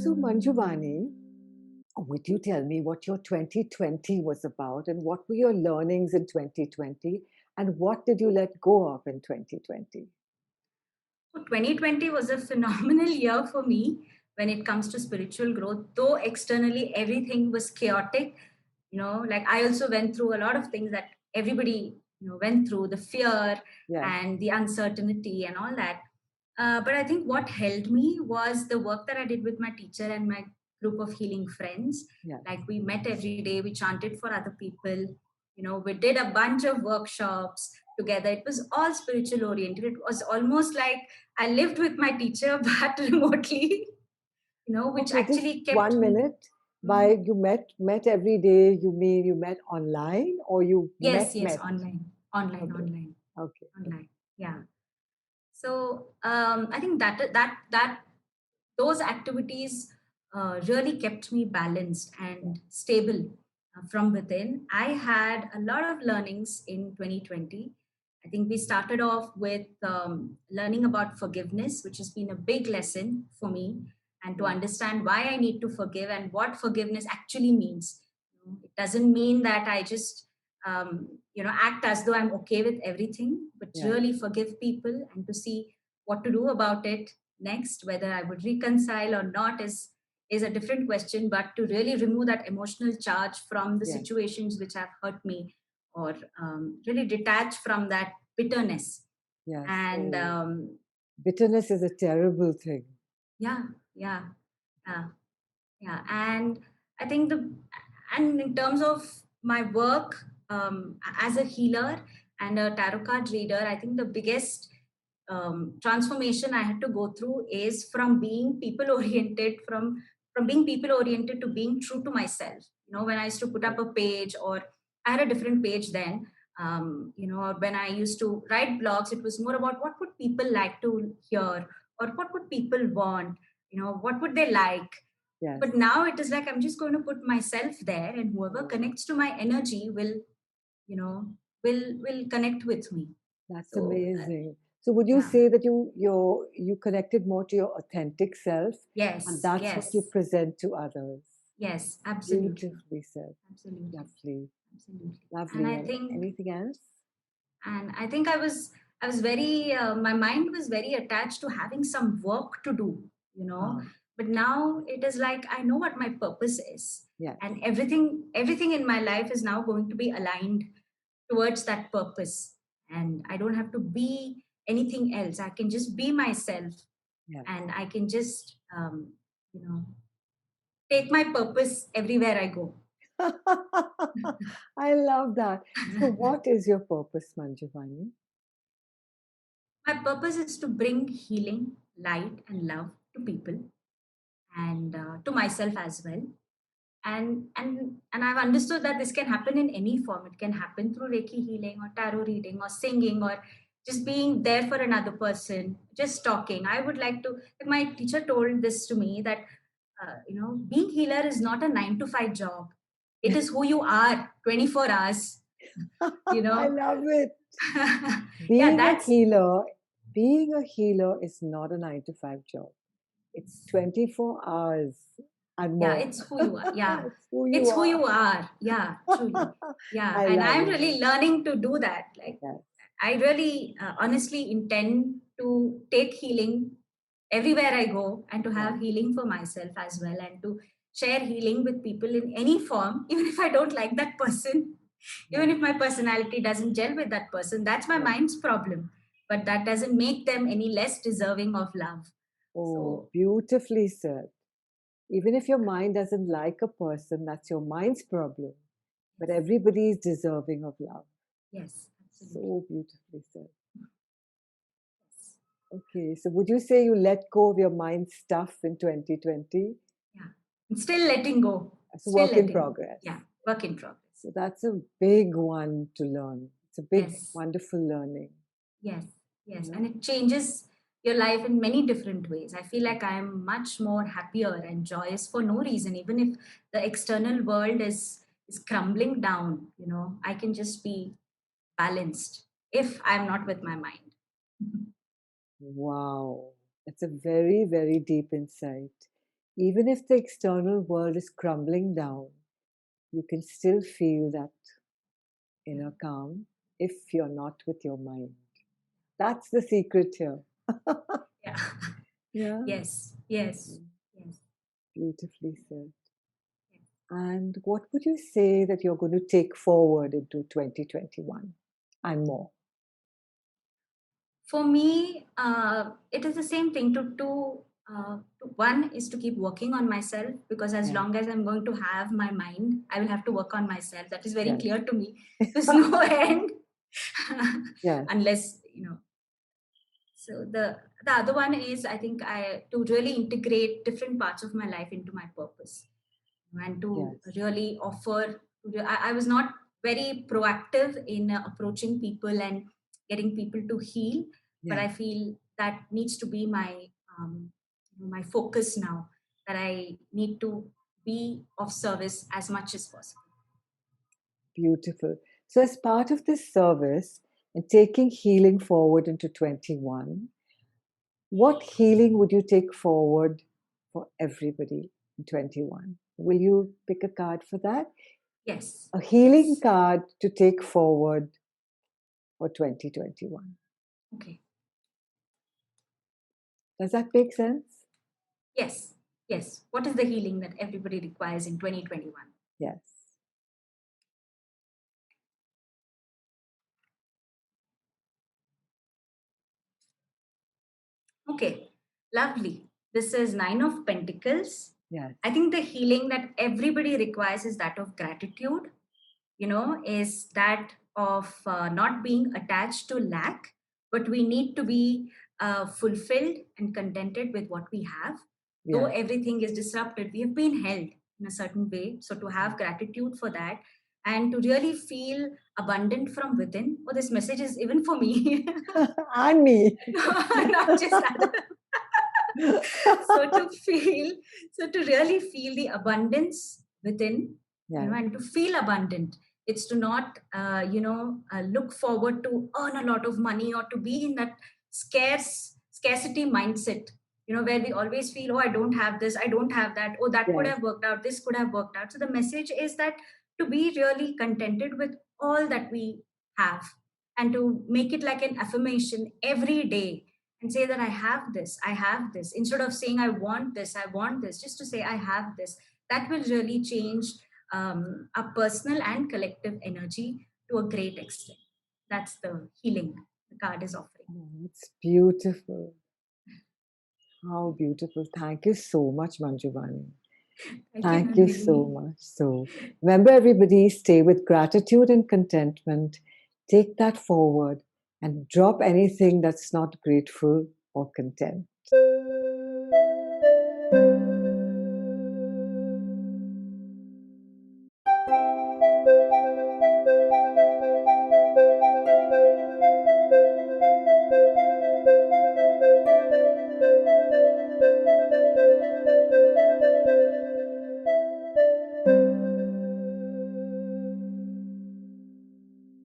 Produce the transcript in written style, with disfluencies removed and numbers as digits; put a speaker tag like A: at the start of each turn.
A: So, Manjuvani, would you tell me what your 2020 was about and what were your learnings in 2020 and what did you let go of in 2020?
B: So 2020 was a phenomenal year for me when it comes to spiritual growth, though externally everything was chaotic. Like I also went through a lot of things that everybody, went through the fear
A: Yes,
B: and the uncertainty and all that. But I think what held me was the work that I did with my teacher and my group of healing friends.
A: yes.
B: Like we met every day, we chanted for other people, we did a bunch of workshops together. It was all spiritual oriented. It was almost like I lived with my teacher, but remotely, which
A: Okay, just
B: actually kept
A: one
B: me.
A: minute. By
B: Mhm.
A: you met every day, you mean you met online or you
B: Yes, yes,
A: met?
B: online, online,
A: Okay,
B: online,
A: okay, okay.
B: online. Yeah. So I think that those activities really kept me balanced
A: Yeah,
B: and stable from within. I had a lot of learnings in 2020. I think we started off with learning about forgiveness, which has been a big lesson for me, and to
A: yeah,
B: understand why I need to forgive and what forgiveness actually means. It doesn't mean that I just act as though I'm okay with everything, but
A: yeah.
B: really forgive people and to see what to do about it next. Whether I would reconcile or not is a different question, but to really remove that emotional charge from the
A: Yes,
B: situations which have hurt me, or really detach from that bitterness.
A: yes.
B: And
A: Oh, bitterness is a terrible thing.
B: yeah, yeah, yeah, yeah. And I think and in terms of my work as a healer and a tarot card reader, I think the biggest transformation I had to go through is from being people oriented, from being people oriented to being true to myself. When I used to put
A: Yeah,
B: up a page, or I had a different page then. Or when I used to write blogs, it was more about what would people like to hear, or what would people want. What would they like.
A: yes.
B: But now it is like I'm just going to put myself there, and whoever
A: Oh,
B: connects to my energy will, you know will connect with me.
A: that's
B: So
A: amazing. So would you
B: yeah.
A: say that you connected more to your authentic self and
B: Yes,
A: that's what you
B: yes,
A: present to others?
B: yes, absolutely,
A: Beautifully said.
B: absolutely,
A: Lovely.
B: absolutely. And
A: Lovely.
B: I
A: And
B: think,
A: anything else?
B: I was very, my mind was very attached to having some work to do, you know.
A: Ah,
B: But now it is like I know what my purpose is,
A: yes.
B: and everything in my life is now going to be aligned towards that purpose, and I don't have to be anything else. I can just be myself,
A: Yes.
B: and I can just you know take my purpose everywhere I go.
A: I love that. So what is your purpose, Manjuvani?
B: My purpose is to bring healing, light, and love to people, and to myself as well. And I've understood that this can happen in any form. It can happen through Reiki healing, or tarot reading, or singing, or just being there for another person, just talking. I would like to. Like my teacher told this to me that being healer is not a 9 to 5 job. It is who you are, 24 hours. You
A: I
B: know,
A: love it.
B: yeah,
A: Being a
B: that's
A: healer, being a healer is not a 9 to 5 job. It's 24 hours and
B: yeah,
A: more.
B: it's who you are. Yeah,
A: It's who you
B: it's who
A: are.
B: you are. Yeah, truly. Yeah,
A: I
B: and
A: love
B: I'm
A: it.
B: really learning to do that. Like
A: Yes.
B: I really honestly intend to take healing everywhere I go, and to
A: Yeah.
B: have healing for myself as well, and to share healing with people in any form, even if I don't like that person, even
A: Yeah.
B: if my personality doesn't gel with that person. That's my
A: Yeah.
B: mind's problem. But that doesn't make them any less deserving of love.
A: Oh,
B: So,
A: beautifully said. Even if your mind doesn't like a person, that's your mind's problem. But
B: yes,
A: everybody is deserving of love.
B: yes, absolutely.
A: So beautifully said. Okay, so would you say you let go of your mind stuff in 2020?
B: Yeah. And still letting go.
A: It's a
B: Still
A: work in
B: letting go.
A: progress.
B: Yeah. Work in progress.
A: So that's a big one to learn. It's a big,
B: Yes.
A: wonderful learning.
B: Yes. Yes.
A: Yeah.
B: And it changes your life in many different ways. I feel
A: Yeah.
B: like I am much more happier and joyous for no reason. Even if the external world is crumbling down, I can just be balanced if I'm not with my mind.
A: Wow. That's a very, very deep insight. Even if the external world is crumbling down, you can still feel that
B: Yeah.
A: inner calm if you're not with your mind. That's the secret here.
B: Yeah.
A: Yeah.
B: Yes. Yes.
A: Yeah.
B: Yes.
A: Beautifully said.
B: Yes.
A: And what would you say that you're going to take forward into 2021 and more?
B: For me, it is the same thing. One is to keep working on myself, because as
A: Yes,
B: long as I'm going to have my mind, I will have to work on myself. That is very
A: yes,
B: clear to me. There's no end
A: yes,
B: unless, so the other one is, I think, I to really integrate different parts of my life into my purpose, and to
A: yes,
B: really offer. I was not very proactive in approaching people and getting people to heal, but
A: yes.
B: I feel that needs to be my focus now. That I need to be of service as much as possible.
A: Beautiful. So, as part of this service and taking healing forward into 21, what healing would you take forward for everybody in 21? Will you pick a card for that?
B: Yes,
A: A healing
B: yes.
A: card to take forward for 2021.
B: Okay.
A: Does that make sense?
B: Yes, yes. What is the healing that everybody requires in 2021?
A: Yes.
B: Okay, lovely. This is Nine of Pentacles.
A: Yes.
B: I think the healing that everybody requires is that of gratitude, is that of not being attached to lack, but we need to be fulfilled and contented with what we have. Though
A: Yes.
B: everything is disrupted, we have been held in a certain way. So to have gratitude for that and to really feel abundant from within. Oh, this message is even for me.
A: And me.
B: Not just other. so to feel so to really feel the abundance within,
A: Yes.
B: and to feel abundant, it's to not look forward to earn a lot of money or to be in that scarcity mindset, where we always feel, oh, I don't have this, I don't have that, oh, that could
A: Yes.
B: have worked out, this could have worked out. So the message is that to be really contented with all that we have, and to make it like an affirmation every day, and say that I have this, instead of saying I want this, just to say I have this. That will really change our personal and collective energy to a great extent. That's the healing the card is offering.
A: Oh, it's beautiful. How beautiful. Thank you so much, Manjuvani.
B: Thank you,
A: Thank you so
B: Nandini.
A: much. So, remember, everybody, stay with gratitude and contentment. Take that forward and drop anything that's not grateful or content.